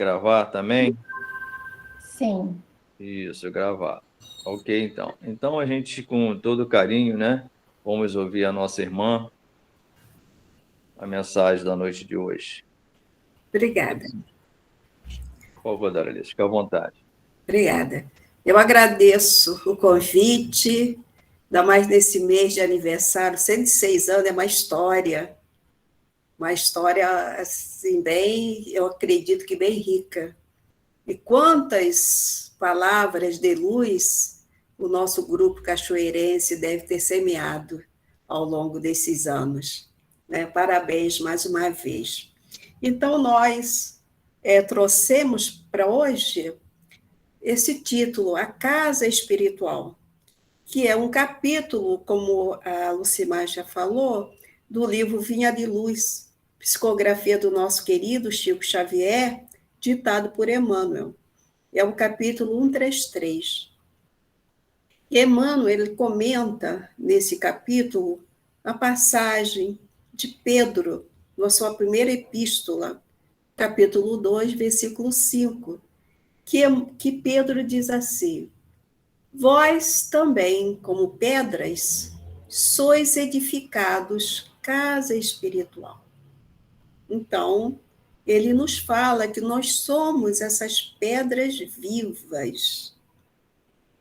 Gravar também? Sim. Isso, gravar. Ok, então. Então a gente, com todo carinho, né? Vamos ouvir a nossa irmã, a mensagem da noite de hoje. Obrigada. Por favor, Doralice, fica à vontade. Obrigada. Eu agradeço o convite, ainda mais nesse mês de aniversário, 106 anos, é uma história, assim, bem, eu acredito que bem rica. E quantas palavras de luz o nosso grupo cachoeirense deve ter semeado ao longo desses anos. Né? Parabéns mais uma vez. Então, nós trouxemos para hoje esse título, A Casa Espiritual, que é um capítulo, como a Lucimar já falou, do livro Vinha de Luz, psicografia do nosso querido Chico Xavier, ditado por Emmanuel. É o capítulo 133. E Emmanuel, ele comenta nesse capítulo a passagem de Pedro, na sua primeira epístola, capítulo 2, versículo 5, que Pedro diz assim: vós também, como pedras, sois edificados casa espiritual. Então, ele nos fala que nós somos essas pedras vivas,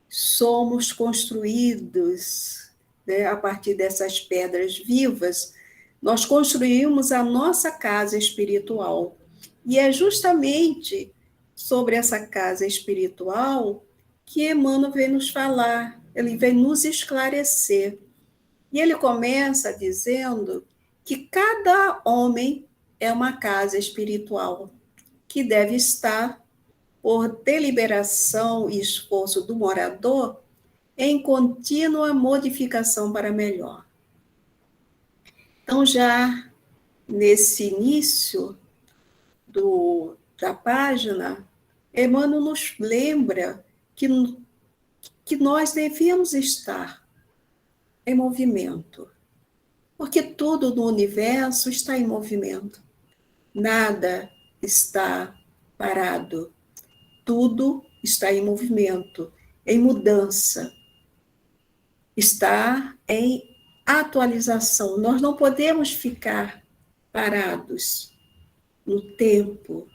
somos construídos, né, a partir dessas pedras vivas, nós construímos a nossa casa espiritual. E é justamente sobre essa casa espiritual que Emmanuel vem nos falar, ele vem nos esclarecer. E ele começa dizendo que cada homem é uma casa espiritual, que deve estar, por deliberação e esforço do morador, em contínua modificação para melhor. Então, já nesse início da página, Emmanuel nos lembra que nós devemos estar em movimento, porque tudo no universo está em movimento, nada está parado, tudo está em movimento, em mudança, está em atualização. Nós não podemos ficar parados no tempo.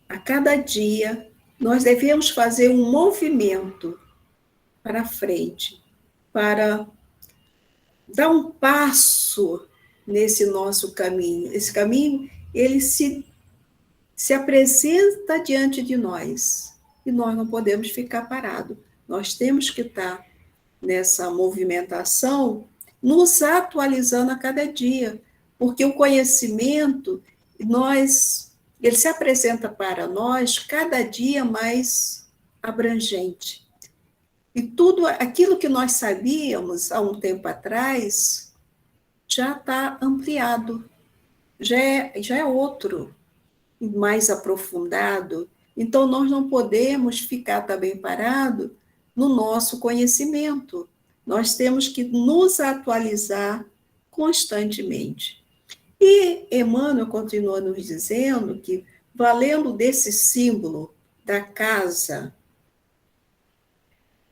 A cada dia, nós devemos fazer um movimento para frente, para dar um passo nesse nosso caminho. Esse caminho, ele se apresenta diante de nós e nós não podemos ficar parados. Nós temos que estar nessa movimentação, nos atualizando a cada dia, porque o conhecimento, ele se apresenta para nós cada dia mais abrangente. E tudo aquilo que nós sabíamos há um tempo atrás já está ampliado, já é outro, mais aprofundado. Então, nós não podemos ficar também parado no nosso conhecimento. Nós temos que nos atualizar constantemente. E Emmanuel continua nos dizendo que, valendo desse símbolo da casa,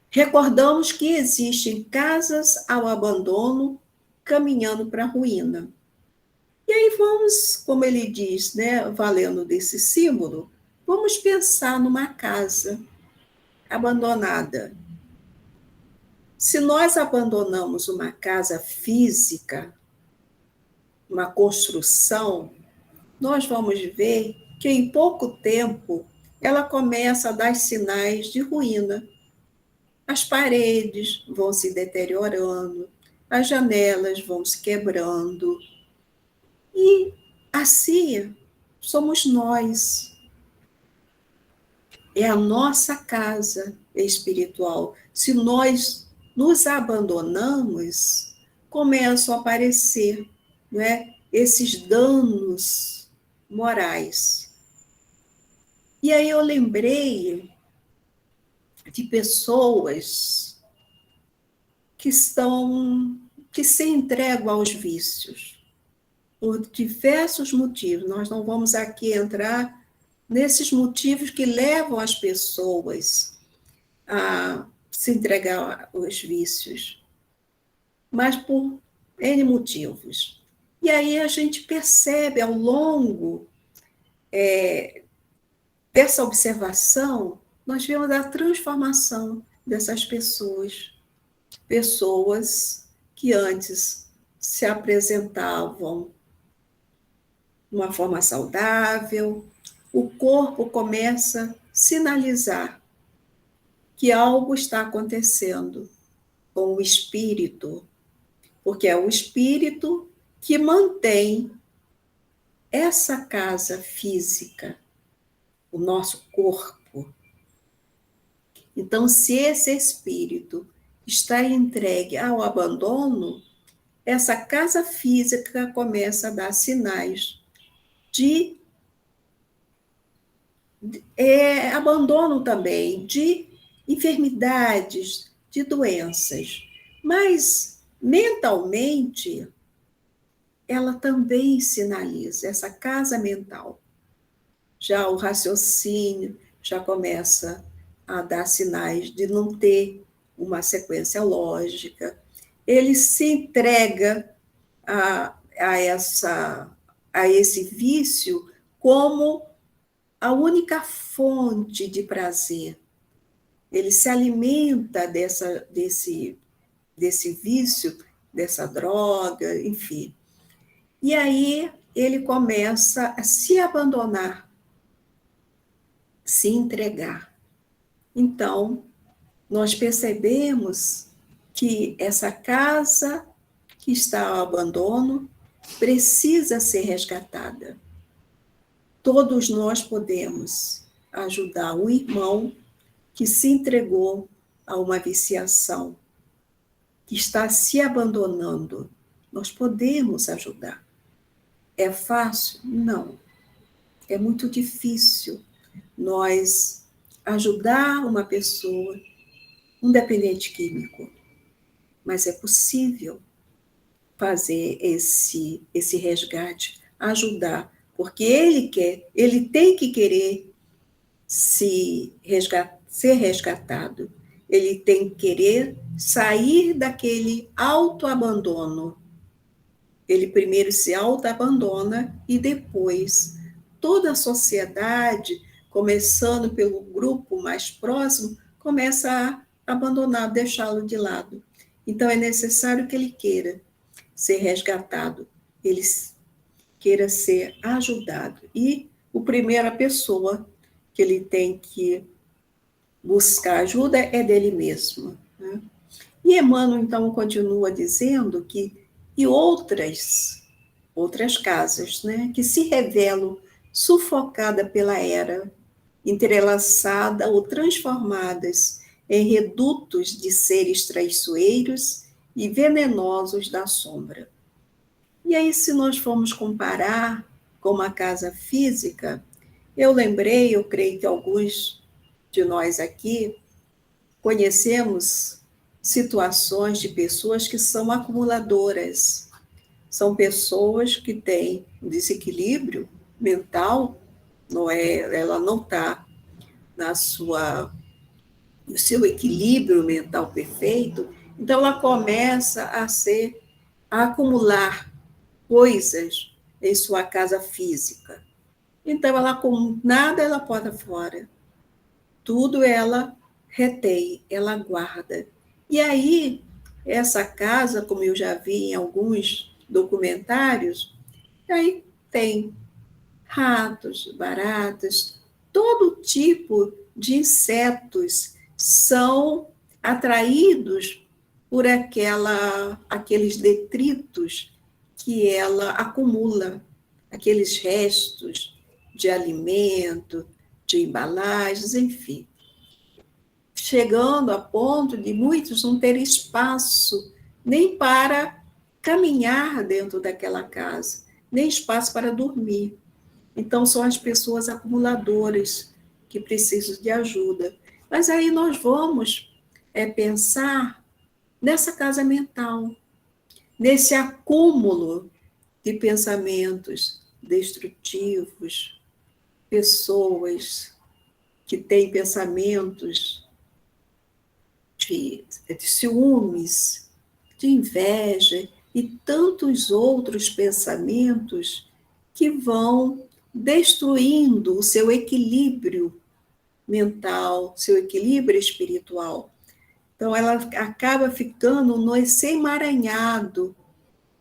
recordamos que existem casas ao abandono caminhando para a ruína. E aí vamos, como ele diz, né, valendo desse símbolo, vamos pensar numa casa abandonada. Se nós abandonamos uma casa física, uma construção, nós vamos ver que em pouco tempo ela começa a dar sinais de ruína. As paredes vão se deteriorando, as janelas vão se quebrando. E assim somos nós. É a nossa casa espiritual. Se nós nos abandonamos, começam a aparecer, não é, esses danos morais. E aí eu lembrei de pessoas que se entregam aos vícios, por diversos motivos. Nós não vamos aqui entrar nesses motivos que levam as pessoas a se entregar aos vícios, mas por N motivos. E aí a gente percebe ao longo dessa observação, nós vemos a transformação dessas pessoas. Pessoas que antes se apresentavam de uma forma saudável, o corpo começa a sinalizar que algo está acontecendo com o espírito, porque é o espírito que mantém essa casa física, o nosso corpo. Então, se esse espírito está entregue ao abandono, essa casa física começa a dar sinais de abandono também, de enfermidades, de doenças. Mas, mentalmente, ela também sinaliza, essa casa mental. Já o raciocínio já começa a dar sinais de não ter uma sequência lógica. Ele se entrega a esse vício como a única fonte de prazer. Ele se alimenta desse vício, dessa droga, enfim. E aí ele começa a se abandonar, se entregar. Então, nós percebemos que essa casa que está ao abandono precisa ser resgatada. Todos nós podemos ajudar um irmão que se entregou a uma viciação, que está se abandonando. Nós podemos ajudar. É fácil? Não. É muito difícil nós ajudar uma pessoa, um dependente químico, mas é possível fazer esse resgate, ajudar, porque ele tem que querer ser resgatado, ele tem que querer sair daquele autoabandono. Ele primeiro se autoabandona e depois toda a sociedade, começando pelo grupo mais próximo, começa a abandonar, deixá-lo de lado. Então é necessário que ele queira ser resgatado, ele queira ser ajudado. E a primeira pessoa que ele tem que buscar ajuda é dele mesmo, né? E Emmanuel, então, continua dizendo que e outras casas, né, que se revelam sufocada pela era, entrelaçada ou transformadas em redutos de seres traiçoeiros e venenosos da sombra. E aí, se nós formos comparar com uma casa física, eu creio que alguns de nós aqui conhecemos situações de pessoas que são acumuladoras. São pessoas que têm um desequilíbrio mental, ela não está no seu equilíbrio mental perfeito, então ela começa a acumular coisas em sua casa física. Então, nada ela bota fora. Tudo ela retém, ela guarda. E aí, essa casa, como eu já vi em alguns documentários, aí tem ratos, baratas, todo tipo de insetos são atraídos por aqueles detritos que ela acumula, aqueles restos de alimento, de embalagens, enfim. Chegando a ponto de muitos não terem espaço nem para caminhar dentro daquela casa, nem espaço para dormir. Então, são as pessoas acumuladoras que precisam de ajuda. Mas aí nós vamos pensar nessa casa mental, nesse acúmulo de pensamentos destrutivos, pessoas que têm pensamentos de ciúmes, de inveja e tantos outros pensamentos que vão destruindo o seu equilíbrio mental, seu equilíbrio espiritual. Então, ela acaba ficando nesse emaranhado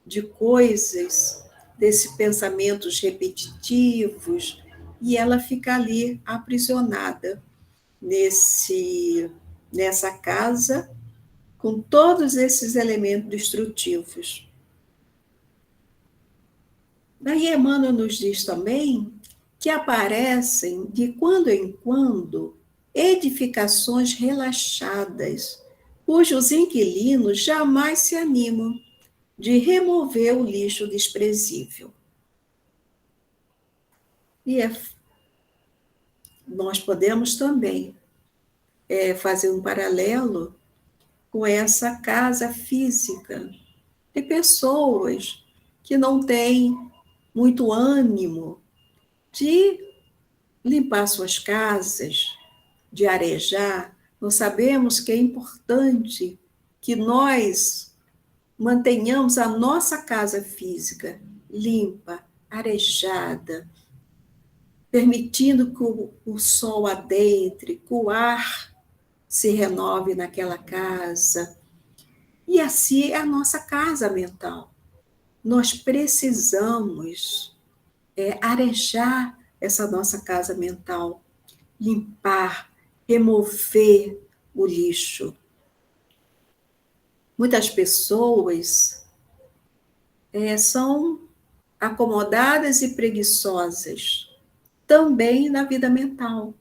de coisas, desses pensamentos repetitivos, e ela fica ali aprisionada nessa casa com todos esses elementos destrutivos. Daí Emmanuel nos diz também que aparecem, de quando em quando, edificações relaxadas, cujos inquilinos jamais se animam de remover o lixo desprezível. E nós podemos também fazer um paralelo com essa casa física de pessoas que não têm muito ânimo de limpar suas casas, de arejar. Nós sabemos que é importante que nós mantenhamos a nossa casa física limpa, arejada, permitindo que o sol adentre, que o ar se renove naquela casa. E assim é a nossa casa mental. Nós precisamos arejar essa nossa casa mental, limpar, remover o lixo. Muitas pessoas são acomodadas e preguiçosas, também na vida mental.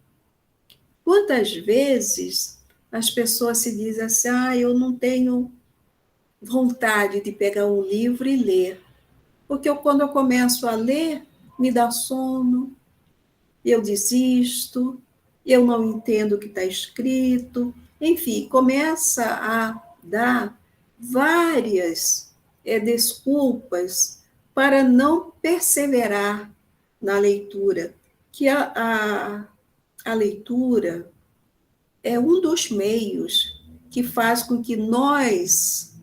Quantas vezes as pessoas se dizem assim, eu não tenho vontade de pegar um livro e ler, porque quando eu começo a ler, me dá sono, eu desisto, eu não entendo o que está escrito, enfim, começa a dar várias desculpas para não perseverar na leitura, que a leitura é um dos meios que faz com que nós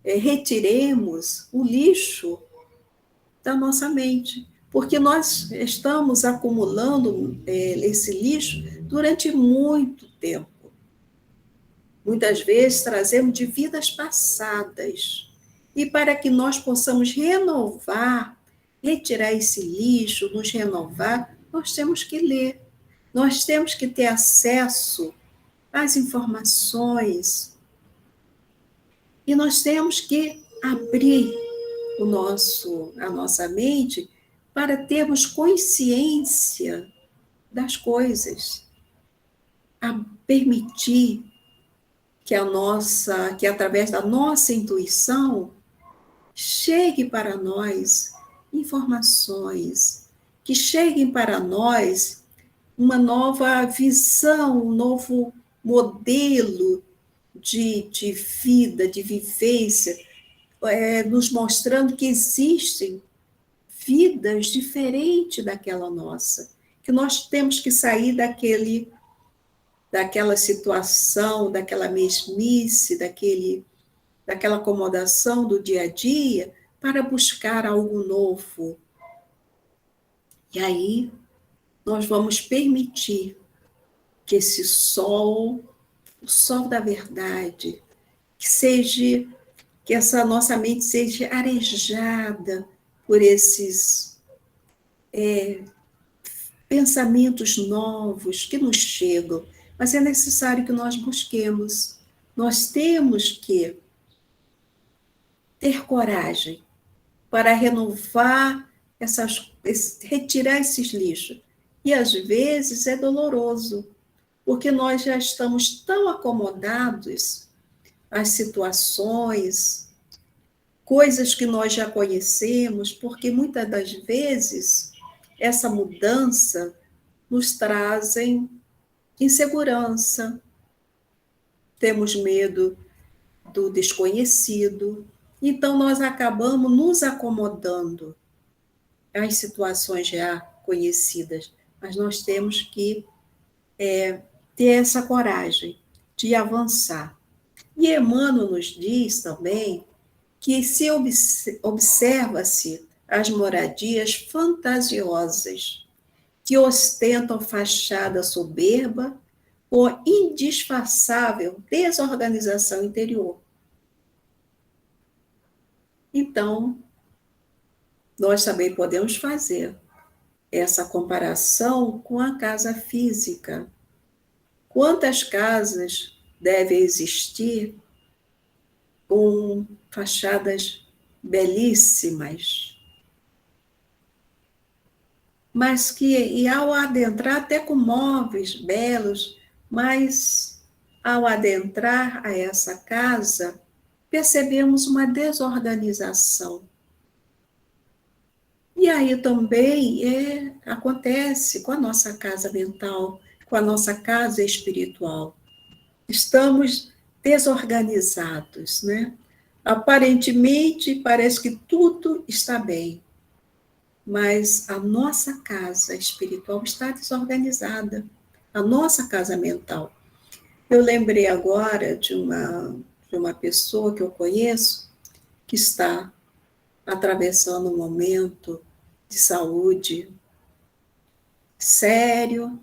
retiremos o lixo da nossa mente, porque nós estamos acumulando esse lixo durante muito tempo. Muitas vezes trazemos de vidas passadas. E para que nós possamos renovar, retirar esse lixo, nos renovar, nós temos que ler. Nós temos que ter acesso às informações. E nós temos que abrir a nossa mente para termos consciência das coisas, a permitir que através da nossa intuição chegue para nós informações, que cheguem para nós uma nova visão, um novo modelo de vida, de vivência, nos mostrando que existem vidas diferentes daquela nossa, que nós temos que sair daquela situação, daquela mesmice, daquela acomodação do dia a dia, para buscar algo novo. E aí, nós vamos permitir que esse sol, o sol da verdade, que essa nossa mente seja arejada por esses pensamentos novos que nos chegam, mas é necessário que nós busquemos. Nós temos que ter coragem para renovar retirar esses lixos. E às vezes é doloroso, porque nós já estamos tão acomodados às situações, coisas que nós já conhecemos, porque muitas das vezes essa mudança nos trazem insegurança, temos medo do desconhecido, então nós acabamos nos acomodando às situações já conhecidas, mas nós temos que ter essa coragem de avançar. E Emmanuel nos diz também que se observa-se as moradias fantasiosas, que ostentam fachada soberba ou indisfarçável desorganização interior. Então, nós também podemos fazer essa comparação com a casa física. Quantas casas devem existir com fachadas belíssimas, mas e ao adentrar, até com móveis belos, mas ao adentrar a essa casa, percebemos uma desorganização. E aí também acontece com a nossa casa mental, com a nossa casa espiritual. Estamos desorganizados, né? Aparentemente, parece que tudo está bem, mas a nossa casa espiritual está desorganizada, a nossa casa mental. Eu lembrei agora de uma pessoa que eu conheço que está atravessando um momento de saúde sério,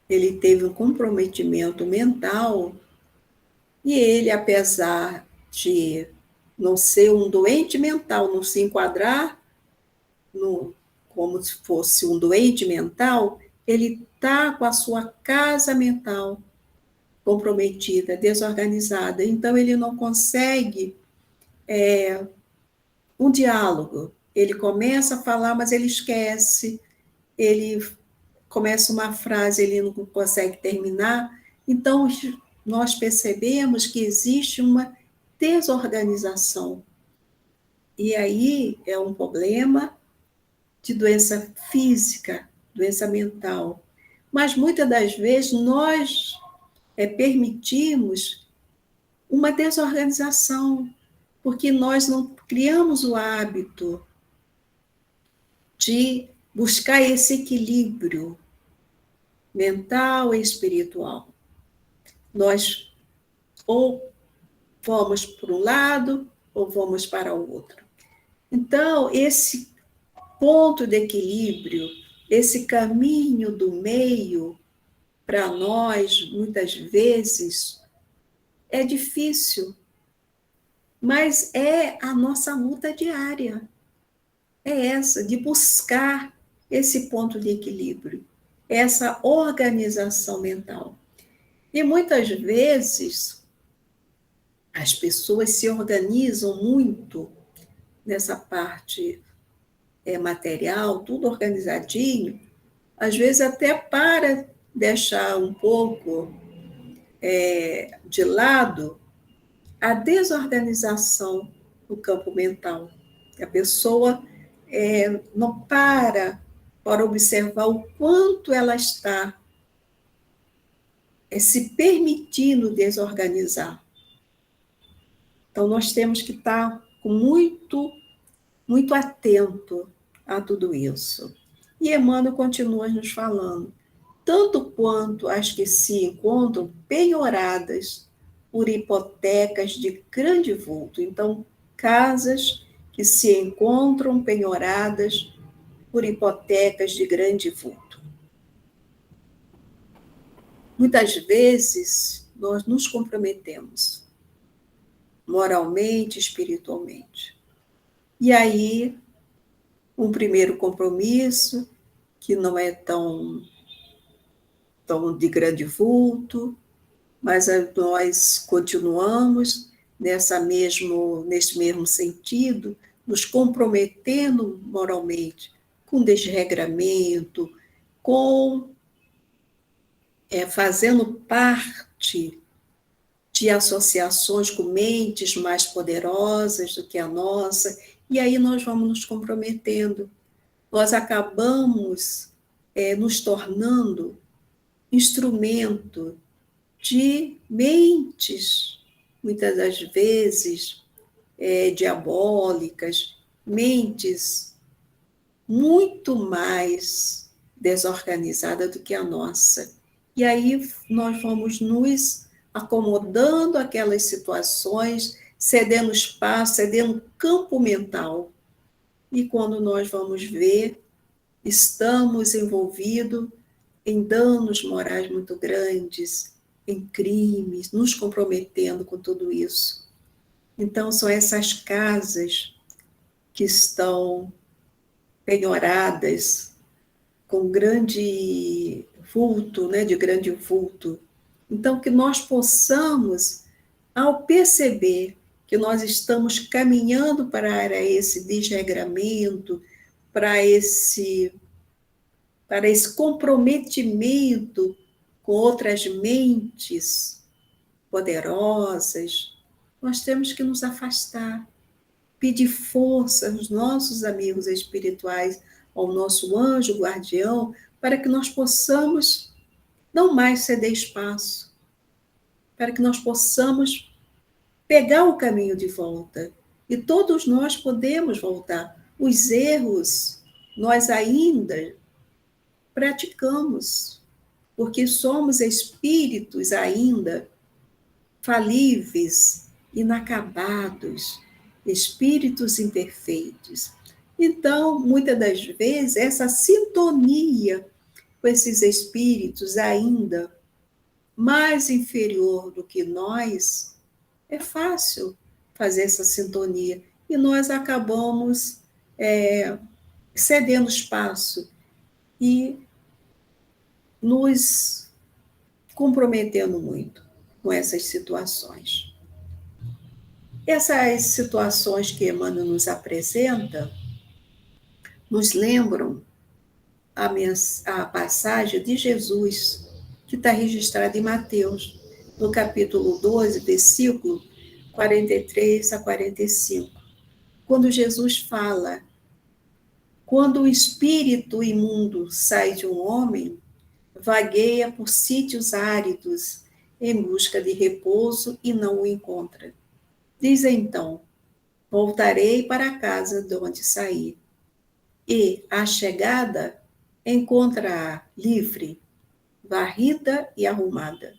ele teve um comprometimento mental e ele, apesar de não ser um doente mental, não se enquadrar como se fosse um doente mental, ele está com a sua casa mental comprometida, desorganizada. Então, ele não consegue um diálogo. Ele começa a falar, mas ele esquece. Ele começa uma frase, ele não consegue terminar. Então, nós percebemos que existe uma desorganização. E aí é um problema de doença física, doença mental. Mas muitas das vezes nós permitimos uma desorganização, porque nós não criamos o hábito de buscar esse equilíbrio mental e espiritual. Nós ou vamos para um lado ou vamos para o outro. Então, esse ponto de equilíbrio, esse caminho do meio, para nós, muitas vezes, é difícil, mas é a nossa luta diária. É essa, de buscar esse ponto de equilíbrio, essa organização mental. E muitas vezes as pessoas se organizam muito nessa parte material, tudo organizadinho, às vezes até para deixar um pouco de lado a desorganização no campo mental. A pessoa não para observar o quanto ela está se permitindo desorganizar. Então, nós temos que estar muito, muito atento a tudo isso. E Emmanuel continua nos falando, tanto quanto as que se encontram penhoradas por hipotecas de grande vulto. Então, casas que se encontram penhoradas por hipotecas de grande vulto. Muitas vezes, nós nos comprometemos, moralmente, espiritualmente. E aí, um primeiro compromisso, que não é tão de grande vulto, mas nós continuamos nesse mesmo sentido, nos comprometendo moralmente, com desregramento, com fazendo parte de associações com mentes mais poderosas do que a nossa, e aí nós vamos nos comprometendo. Nós acabamos nos tornando instrumento de mentes, muitas das vezes diabólicas, mentes muito mais desorganizada do que a nossa. E aí nós vamos nos acomodando àquelas situações, cedendo espaço, cedendo campo mental. E quando nós vamos ver, estamos envolvidos em danos morais muito grandes, em crimes, nos comprometendo com tudo isso. Então, são essas casas que estão penhoradas, com grande vulto, né, de grande vulto. Então, que nós possamos, ao perceber que nós estamos caminhando para esse desregramento, para esse comprometimento com outras mentes poderosas, nós temos que nos afastar, pedir força aos nossos amigos espirituais, ao nosso anjo guardião, para que nós possamos não mais ceder espaço, para que nós possamos pegar o caminho de volta. E todos nós podemos voltar. Os erros nós ainda praticamos, porque somos espíritos ainda falíveis, inacabados, espíritos imperfeitos. Então, muitas das vezes, essa sintonia com esses espíritos ainda mais inferior do que nós, é fácil fazer essa sintonia. E nós acabamos cedendo espaço e nos comprometendo muito com essas situações. Essas situações que Emmanuel nos apresenta nos lembram a passagem de Jesus, que está registrada em Mateus, no capítulo 12, versículo 43 a 45, quando Jesus fala: quando o espírito imundo sai de um homem, vagueia por sítios áridos em busca de repouso e não o encontra. Diz então: voltarei para a casa de onde saí. E, à chegada, encontra-a livre, varrida e arrumada.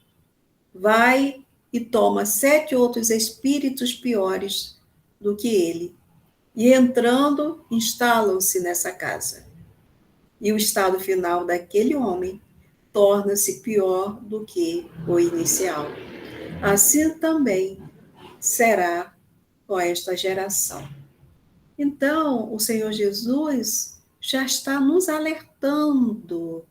Vai e toma 7 outros espíritos piores do que ele, e entrando, instalam-se nessa casa. E o estado final daquele homem torna-se pior do que o inicial. Assim também será com esta geração. Então, o Senhor Jesus já está nos alertando,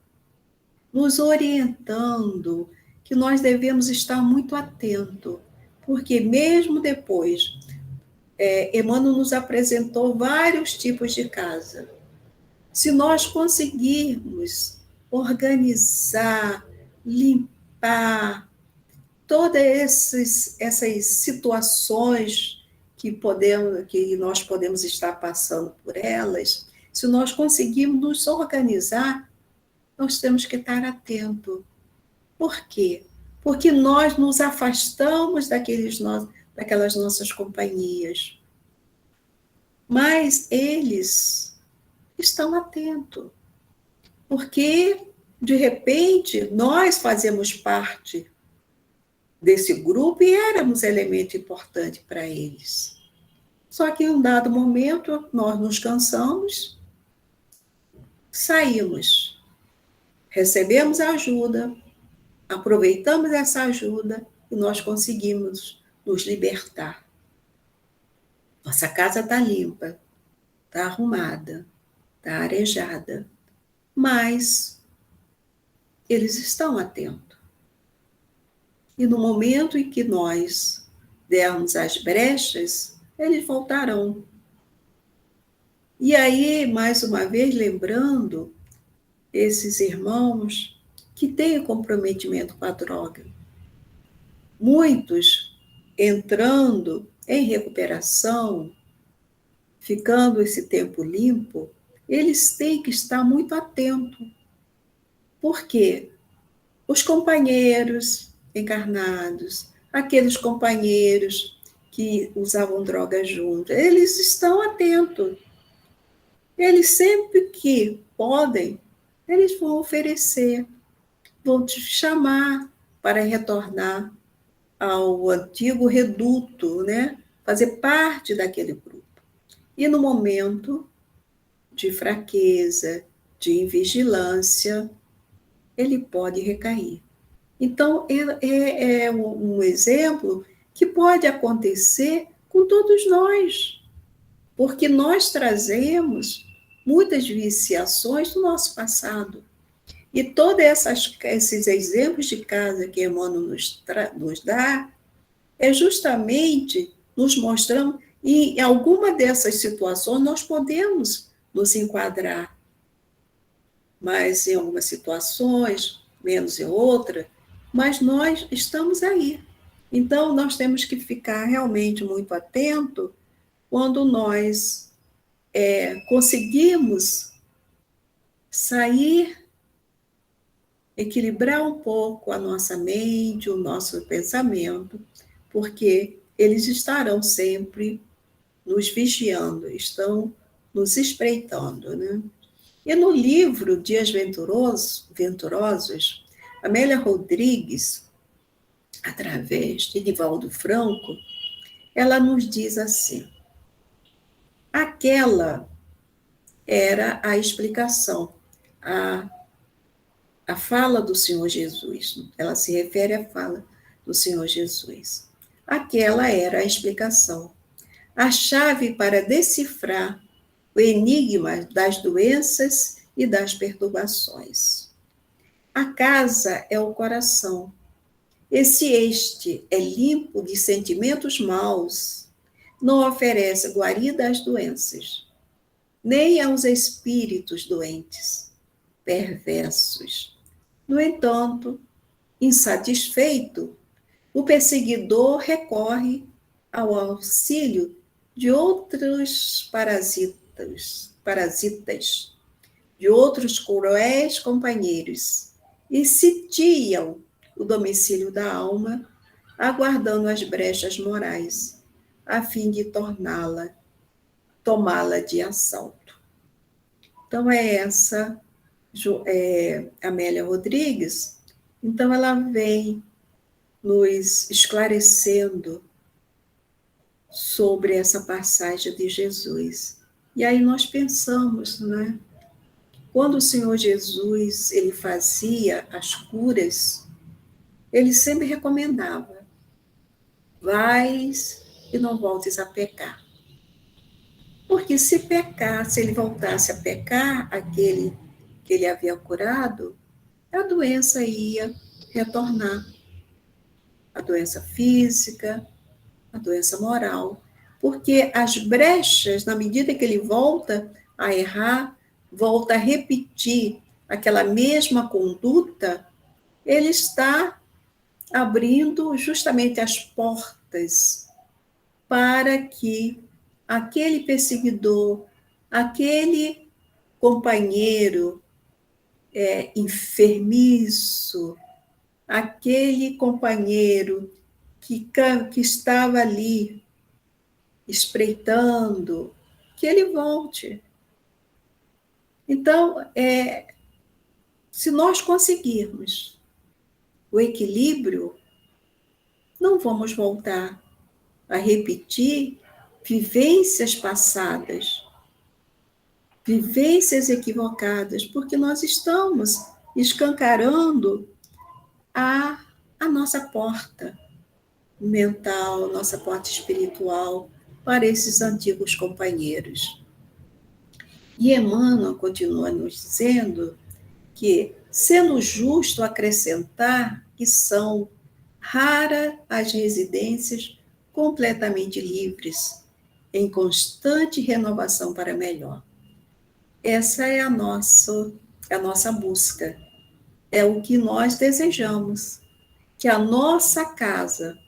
nos orientando, que nós devemos estar muito atentos, porque mesmo depois, Emmanuel nos apresentou vários tipos de casa. Se nós conseguirmos organizar, limpar todas essas situações que nós podemos estar passando por elas, se nós conseguirmos nos organizar, nós temos que estar atentos. Por quê? Porque nós nos afastamos daquelas nossas companhias. Mas eles estão atentos. Porque, de repente, nós fazemos parte desse grupo e éramos elemento importante para eles. Só que em um dado momento, nós nos cansamos, saímos, recebemos ajuda, aproveitamos essa ajuda e nós conseguimos nos libertar. Nossa casa está limpa, está arrumada, está arejada, mas eles estão atentos. E no momento em que nós dermos as brechas, eles voltarão. E aí, mais uma vez, lembrando esses irmãos que têm comprometimento com a droga. Muitos entrando em recuperação, ficando esse tempo limpo, eles têm que estar muito atentos. Por quê? Os companheiros encarnados, aqueles companheiros que usavam droga junto, eles estão atentos. Eles sempre que podem, eles vão oferecer, vão te chamar para retornar ao antigo reduto, né? Fazer parte daquele grupo. E no momento de fraqueza, de invigilância, ele pode recair. Então, é um exemplo que pode acontecer com todos nós, porque nós trazemos muitas viciações do nosso passado. E todos esses exemplos de casa que Emmanuel nos dá, é justamente nos mostrando, e em alguma dessas situações nós podemos nos enquadrar, mas em algumas situações, menos em outra, mas nós estamos aí. Então, nós temos que ficar realmente muito atento quando nós conseguimos sair, equilibrar um pouco a nossa mente, o nosso pensamento, porque eles estarão sempre nos vigiando, estão nos espreitando, né? E no livro Dias Venturosos, Amélia Rodrigues, através de Divaldo Franco, ela nos diz assim: aquela era a explicação, a fala do Senhor Jesus. Ela se refere à fala do Senhor Jesus. Aquela era a explicação, a chave para decifrar o enigma das doenças e das perturbações. A casa é o coração. E se este é limpo de sentimentos maus, não oferece guarida às doenças, nem aos espíritos doentes, perversos. No entanto, insatisfeito, o perseguidor recorre ao auxílio de outros parasitas, de outros cruéis companheiros, e sitiam o domicílio da alma, aguardando as brechas morais, a fim de tomá-la de assalto. Então, essa Amélia Rodrigues. Então, ela vem nos esclarecendo sobre essa passagem de Jesus. E aí nós pensamos, né? Quando o Senhor Jesus ele fazia as curas, ele sempre recomendava: vais e não voltes a pecar. Porque se ele voltasse a pecar, aquele que ele havia curado, a doença ia retornar. A doença física, a doença moral. Porque as brechas, na medida que ele volta a errar, volta a repetir aquela mesma conduta, ele está abrindo justamente as portas para que aquele perseguidor, aquele companheiro enfermiço, aquele companheiro que estava ali espreitando, que ele volte. Então, se nós conseguirmos o equilíbrio, não vamos voltar a repetir vivências passadas, vivências equivocadas, porque nós estamos escancarando a nossa porta mental, nossa porta espiritual para esses antigos companheiros. E Emmanuel continua nos dizendo que, sendo justo acrescentar que são raras as residências completamente livres, em constante renovação para melhor. Essa é a nossa busca, é o que nós desejamos, que a nossa casa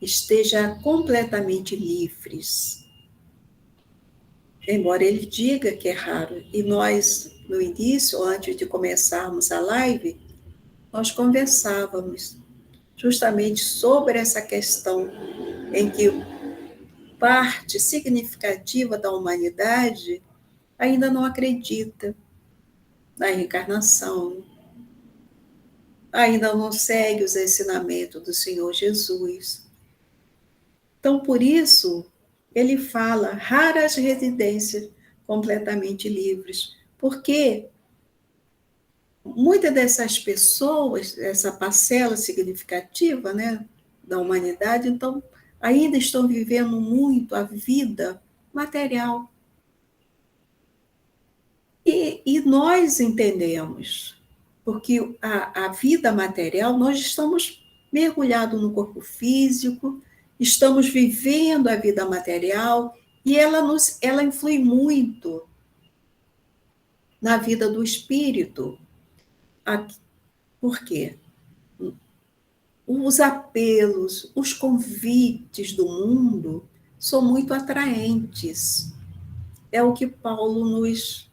esteja completamente livres. Embora ele diga que é raro, e nós, no início, antes de começarmos a live, nós conversávamos justamente sobre essa questão em que parte significativa da humanidade ainda não acredita da reencarnação, ainda não segue os ensinamentos do Senhor Jesus. Então, por isso, ele fala raras residências completamente livres, porque muitas dessas pessoas, essa parcela significativa, né, da humanidade, então, ainda estão vivendo muito a vida material. E nós entendemos, porque a vida material, nós estamos mergulhados no corpo físico, estamos vivendo a vida material, e ela influi muito na vida do espírito. Por quê? Os apelos, os convites do mundo são muito atraentes. É o que Paulo nos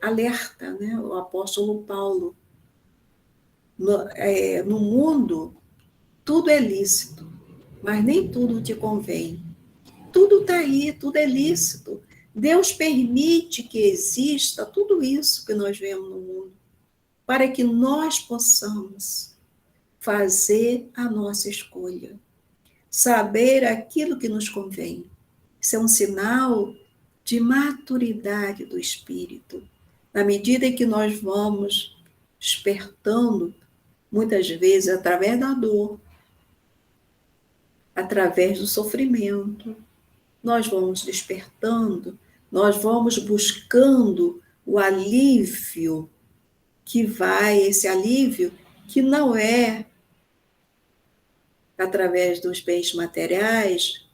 alerta, né? O apóstolo Paulo. No mundo, tudo é lícito, mas nem tudo te convém. Tudo está aí, tudo é lícito. Deus permite que exista tudo isso que nós vemos no mundo, para que nós possamos fazer a nossa escolha, saber aquilo que nos convém. Isso é um sinal de maturidade do espírito. Na medida em que nós vamos despertando, muitas vezes através da dor, através do sofrimento, nós vamos despertando, nós vamos buscando o alívio esse alívio que não é através dos bens materiais,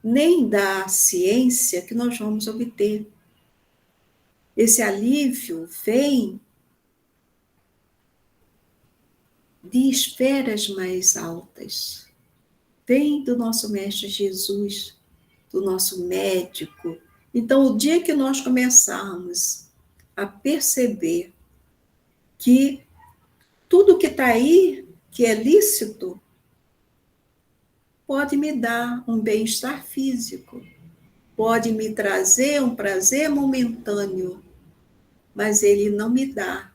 nem da ciência que nós vamos obter. Esse alívio vem de esferas mais altas. Vem do nosso Mestre Jesus, do nosso médico. Então, o dia que nós começarmos a perceber que tudo que está aí, que é lícito, pode me dar um bem-estar físico, pode me trazer um prazer momentâneo, mas ele não me dá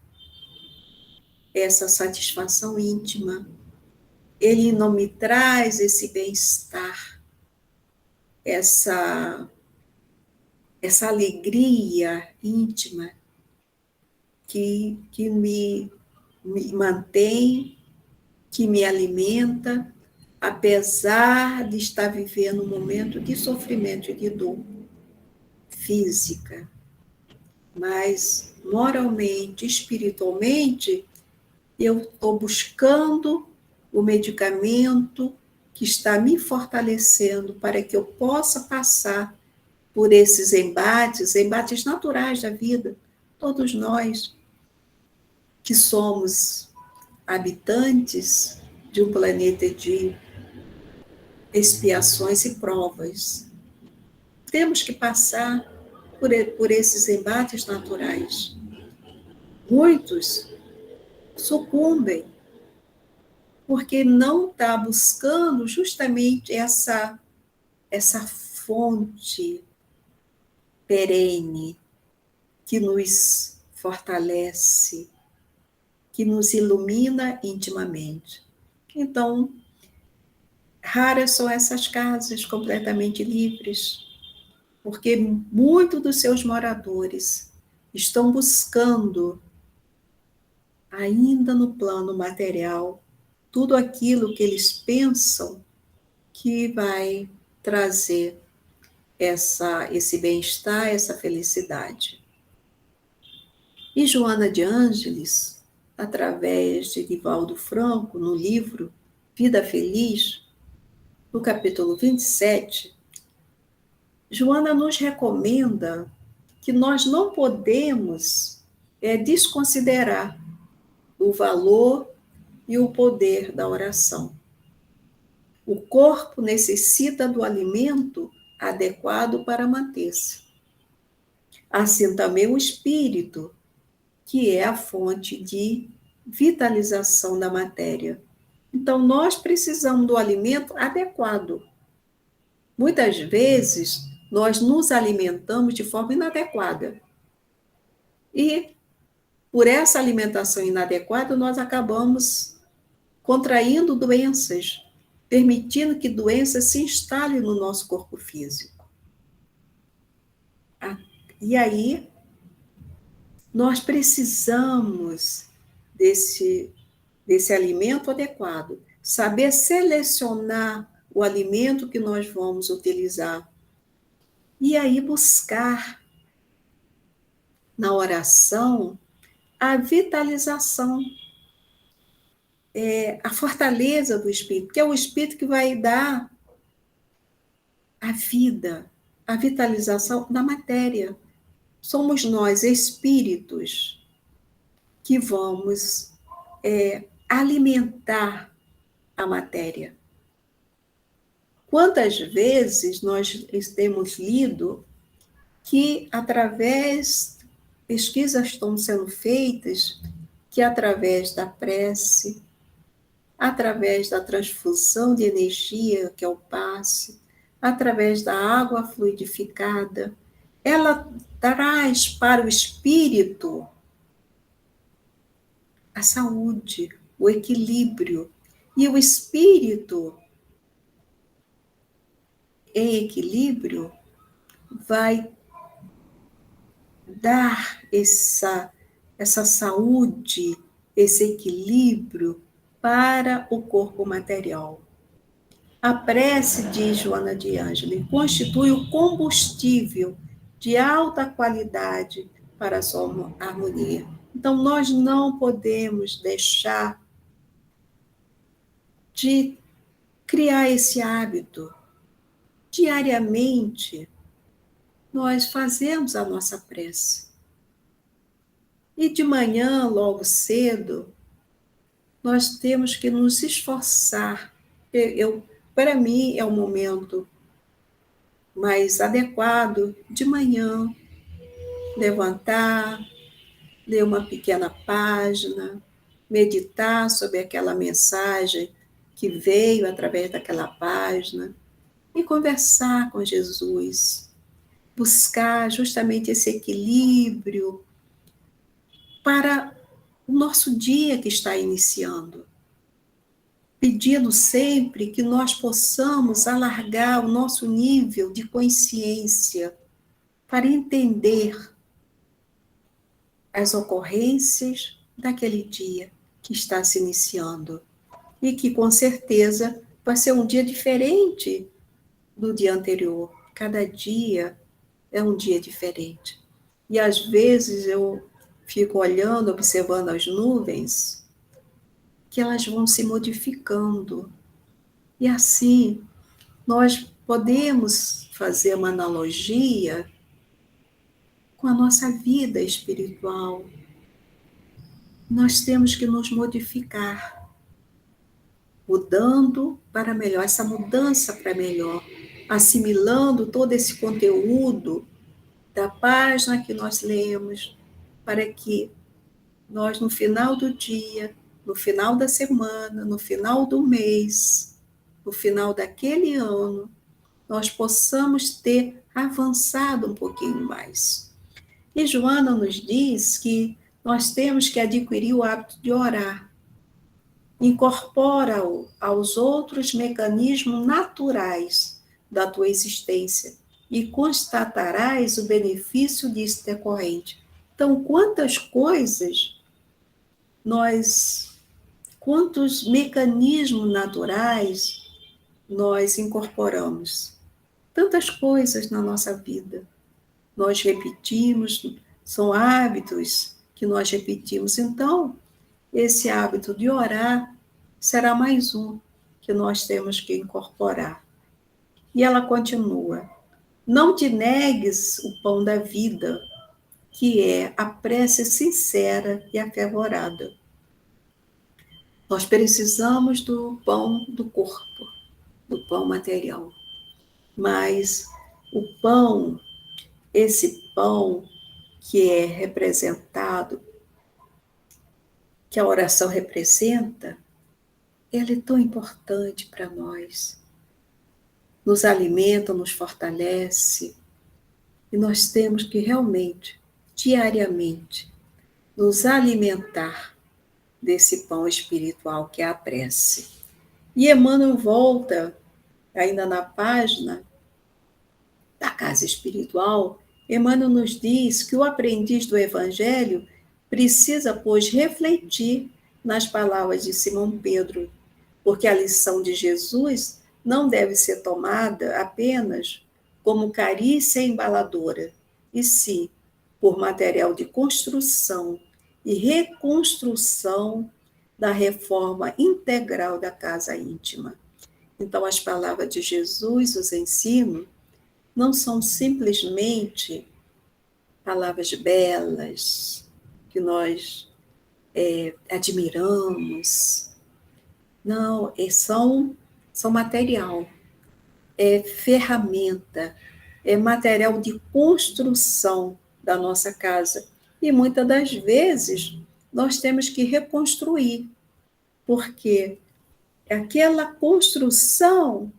essa satisfação íntima, ele não me traz esse bem-estar, essa alegria íntima que me mantém, que me alimenta, apesar de estar vivendo um momento de sofrimento e de dor física. Mas, moralmente, espiritualmente, eu estou buscando o medicamento que está me fortalecendo para que eu possa passar por esses embates naturais da vida. Todos nós que somos habitantes de um planeta de expiações e provas, temos que passar por esses embates naturais. Muitos sucumbem porque não está buscando justamente essa fonte perene que nos fortalece, que nos ilumina intimamente. Então, raras são essas casas completamente livres, porque muitos dos seus moradores estão buscando, ainda no plano material, tudo aquilo que eles pensam que vai trazer esse bem-estar, essa felicidade. E Joana de Ângeles, através de Divaldo Franco, no livro Vida Feliz, no capítulo 27, Joana nos recomenda que nós não podemos desconsiderar o valor e o poder da oração. O corpo necessita do alimento adequado para manter-se. Assim também o espírito, que é a fonte de vitalização da matéria. Então, nós precisamos do alimento adequado. Muitas vezes, nós nos alimentamos de forma inadequada. E por essa alimentação inadequada, nós acabamos contraindo doenças, permitindo que doenças se instalem no nosso corpo físico. E aí, nós precisamos desse alimento adequado, saber selecionar o alimento que nós vamos utilizar. E aí buscar na oração a vitalização, a fortaleza do Espírito, que é o Espírito que vai dar a vida, a vitalização da matéria. Somos nós, espíritos, que vamos alimentar a matéria. Quantas vezes nós temos lido que, através, pesquisas estão sendo feitas, que através da prece, através da transfusão de energia, que é o passe, através da água fluidificada, ela traz para o espírito a saúde, o equilíbrio. E o espírito em equilíbrio vai dar essa saúde, esse equilíbrio para o corpo material. A prece, diz Joana de Ângeles, constitui o combustível de alta qualidade para a sua harmonia. Então, nós não podemos deixar de criar esse hábito. Diariamente, nós fazemos a nossa prece. E de manhã, logo cedo, nós temos que nos esforçar. Para mim, é o momento mais adequado de manhã, levantar, ler uma pequena página, meditar sobre aquela mensagem que veio através daquela página e conversar com Jesus, buscar justamente esse equilíbrio para o nosso dia que está iniciando, pedindo sempre que nós possamos alargar o nosso nível de consciência para entender as ocorrências daquele dia que está se iniciando e que, com certeza, vai ser um dia diferente do dia anterior. Cada dia é um dia diferente. E, às vezes, eu fico olhando, observando as nuvens, que elas vão se modificando. E, assim, nós podemos fazer uma analogia com a nossa vida espiritual. Nós temos que nos modificar, mudando para melhor, essa mudança para melhor, assimilando todo esse conteúdo da página que nós lemos, para que nós, no final do dia, no final da semana, no final do mês, no final daquele ano, nós possamos ter avançado um pouquinho mais. E Joana nos diz que nós temos que adquirir o hábito de orar. Incorpora-o aos outros mecanismos naturais da tua existência e constatarás o benefício disso decorrente. Então, quantas coisas quantos mecanismos naturais nós incorporamos? Tantas coisas na nossa vida. Nós repetimos, são hábitos que nós repetimos. Então, esse hábito de orar será mais um que nós temos que incorporar. E ela continua: não te negues o pão da vida, que é a prece sincera e afervorada. Nós precisamos do pão do corpo, do pão material. Mas o pão, esse pão que é representado, que a oração representa, ele é tão importante para nós. Nos alimenta, nos fortalece. E nós temos que realmente, diariamente, nos alimentar desse pão espiritual que é a prece. E Emmanuel volta, ainda na página da casa espiritual, Emmanuel nos diz que o aprendiz do Evangelho precisa, pois, refletir nas palavras de Simão Pedro, porque a lição de Jesus não deve ser tomada apenas como carícia embaladora, e sim por material de construção e reconstrução da reforma integral da casa íntima. Então, as palavras de Jesus, os ensinos, não são simplesmente palavras belas, que nós admiramos. Não, são material, é ferramenta, é material de construção da nossa casa. E muitas das vezes nós temos que reconstruir, porque aquela construção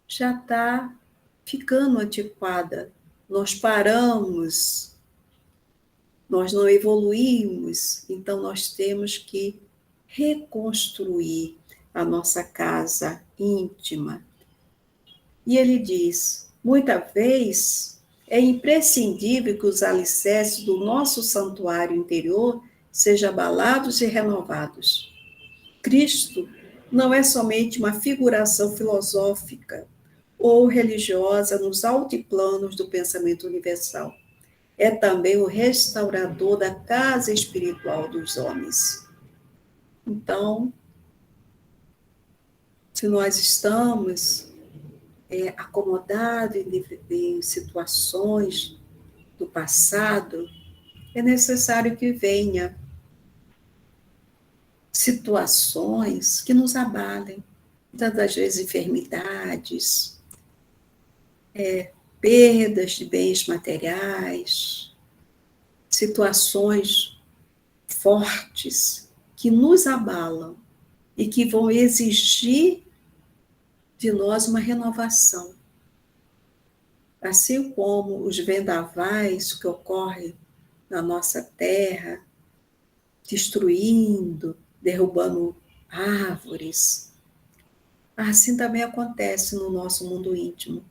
já está ficando antiquada. Nós paramos, nós não evoluímos, então nós temos que reconstruir a nossa casa íntima. E ele diz, muitas vezes é imprescindível que os alicerces do nosso santuário interior sejam abalados e renovados. Cristo não é somente uma figuração filosófica ou religiosa nos altiplanos do pensamento universal. É também o restaurador da casa espiritual dos homens. Então, se nós estamos acomodados em situações do passado, é necessário que venha situações que nos abalem, muitas das vezes enfermidades, perdas de bens materiais, situações fortes que nos abalam e que vão exigir de nós uma renovação. Assim como os vendavais que ocorrem na nossa terra, destruindo, derrubando árvores, assim também acontece no nosso mundo íntimo.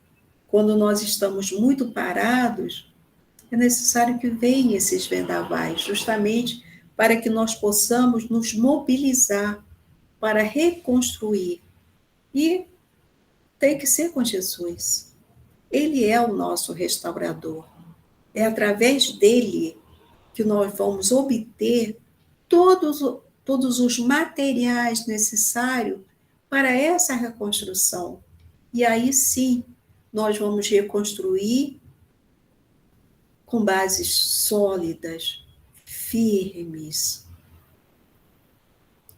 Quando nós estamos muito parados, é necessário que venham esses vendavais, justamente para que nós possamos nos mobilizar para reconstruir. E tem que ser com Jesus. Ele é o nosso restaurador. É através dele que nós vamos obter todos os materiais necessários para essa reconstrução. E aí sim, nós vamos reconstruir com bases sólidas, firmes,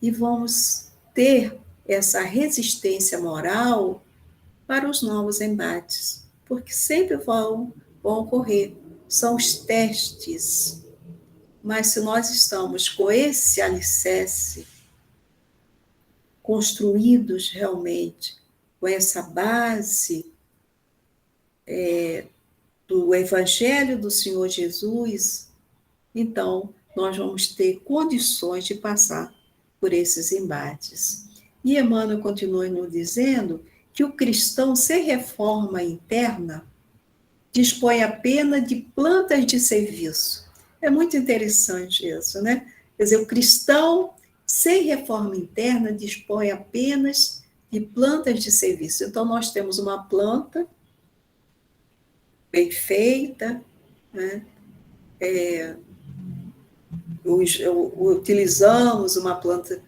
e vamos ter essa resistência moral para os novos embates, porque sempre vão ocorrer, são os testes. Mas se nós estamos com esse alicerce construídos realmente, com essa base do Evangelho do Senhor Jesus, então nós vamos ter condições de passar por esses embates. E Emmanuel continua nos dizendo que o cristão, sem reforma interna, dispõe apenas de plantas de serviço. É muito interessante isso, né? Quer dizer, o cristão, sem reforma interna, dispõe apenas de plantas de serviço. Então, nós temos uma planta bem feita, né? Utilizamos uma planta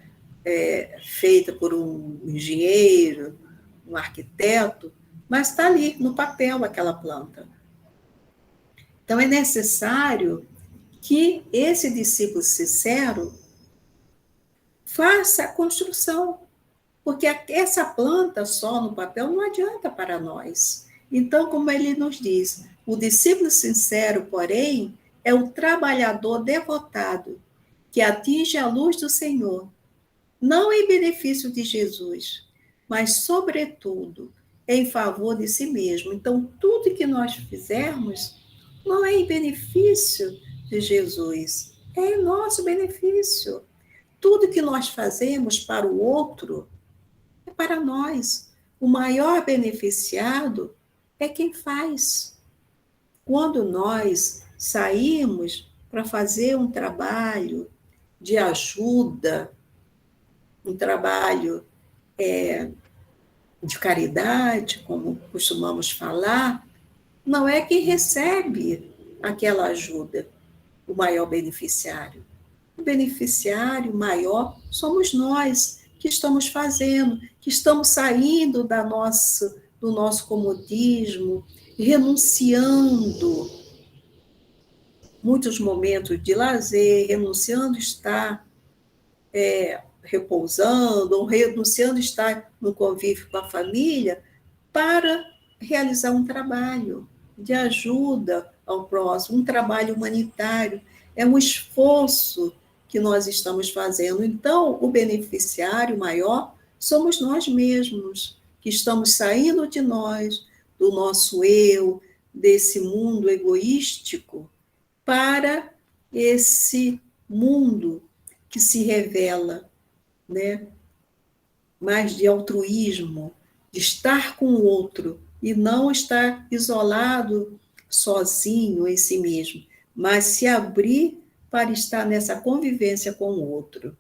feita por um engenheiro, um arquiteto, mas está ali no papel aquela planta. Então é necessário que esse discípulo sincero faça a construção, porque essa planta só no papel não adianta para nós. Então, como ele nos diz, o discípulo sincero, porém, é o trabalhador devotado, que atinge a luz do Senhor, não em benefício de Jesus, mas, sobretudo, em favor de si mesmo. Então, tudo que nós fizermos não é em benefício de Jesus, É nosso benefício. Tudo que nós fazemos para o outro é para nós. O maior beneficiado é quem faz. Quando nós saímos para fazer um trabalho de ajuda, um trabalho de caridade, como costumamos falar, não é quem recebe aquela ajuda o maior beneficiário. O beneficiário maior somos nós que estamos fazendo, que estamos saindo do nosso comodismo, renunciando muitos momentos de lazer, renunciando estar repousando, ou renunciando estar no convívio com a família, para realizar um trabalho de ajuda ao próximo, um trabalho humanitário. É um esforço que nós estamos fazendo. Então, o beneficiário maior somos nós mesmos, que estamos saindo de nós, do nosso eu, desse mundo egoístico, para esse mundo que se revela, né, mais de altruísmo, de estar com o outro e não estar isolado, sozinho em si mesmo, mas se abrir para estar nessa convivência com o outro.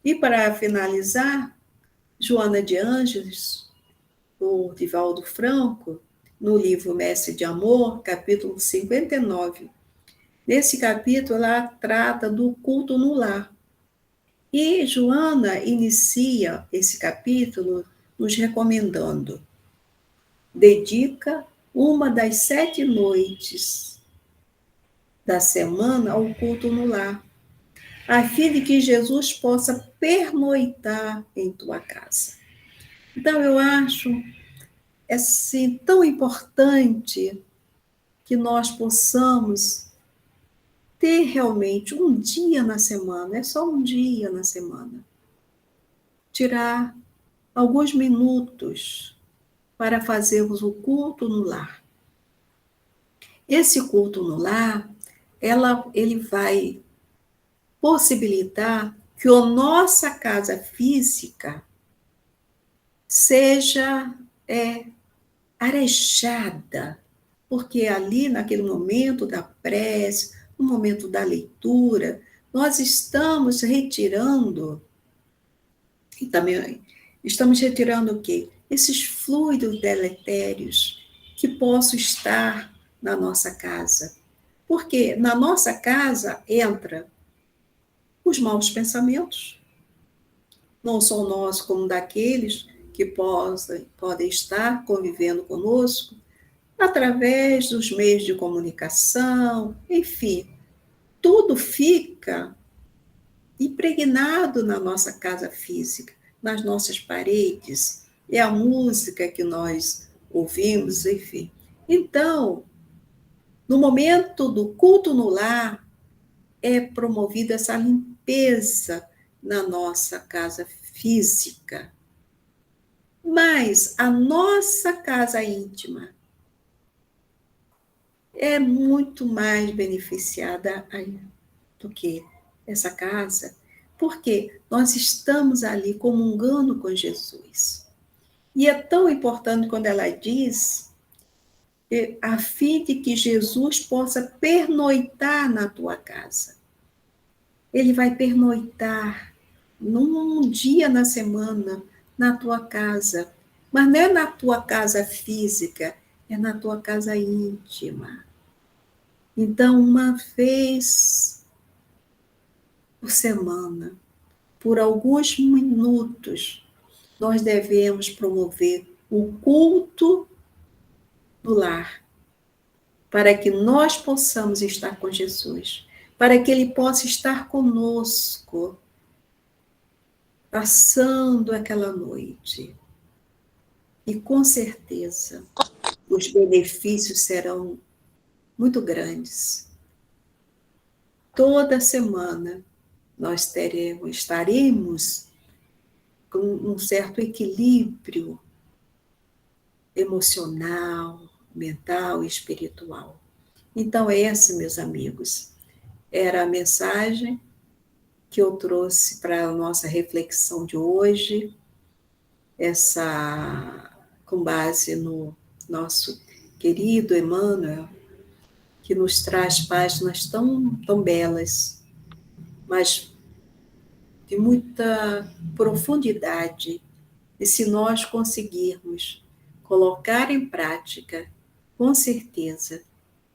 E para finalizar, Joana de Ângeles, por Divaldo Franco, no livro Mestre de Amor, capítulo 59. Nesse capítulo, ela trata do culto no lar. E Joana inicia esse capítulo nos recomendando: dedica uma das 7 noites da semana ao culto no lar, a fim de que Jesus possa pernoitar em tua casa. Então, eu acho assim, tão importante que nós possamos ter realmente um dia na semana, é só um dia na semana, tirar alguns minutos para fazermos o culto no lar. Esse culto no lar, ele vai possibilitar que a nossa casa física seja arejada, porque ali, naquele momento da prece, no momento da leitura, nós estamos retirando, e também estamos retirando o quê? Esses fluidos deletérios que possam estar na nossa casa. Porque na nossa casa entra os maus pensamentos, não são nós como daqueles que podem estar convivendo conosco, através dos meios de comunicação, enfim, tudo fica impregnado na nossa casa física, nas nossas paredes, é a música que nós ouvimos, enfim. Então, no momento do culto no lar, é promovida essa limpeza na nossa casa física. Mas a nossa casa íntima é muito mais beneficiada do que essa casa, porque nós estamos ali comungando com Jesus. E é tão importante quando ela diz, a fim de que Jesus possa pernoitar na tua casa. Ele vai pernoitar num dia na semana na tua casa, mas não é na tua casa física, é na tua casa íntima. Então, uma vez por semana, por alguns minutos, nós devemos promover o culto do lar, para que nós possamos estar com Jesus, para que Ele possa estar conosco, passando aquela noite. E com certeza, os benefícios serão muito grandes. Toda semana nós estaremos com um certo equilíbrio emocional, mental e espiritual. Então, meus amigos, era a mensagem que eu trouxe para a nossa reflexão de hoje, com base no nosso querido Emmanuel, que nos traz páginas tão belas, mas de muita profundidade. E se nós conseguirmos colocar em prática, com certeza,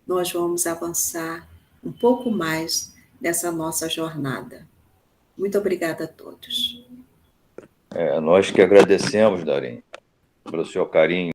nós vamos avançar um pouco mais nessa nossa jornada. Muito obrigada a todos. Nós que agradecemos, Darim, pelo seu carinho.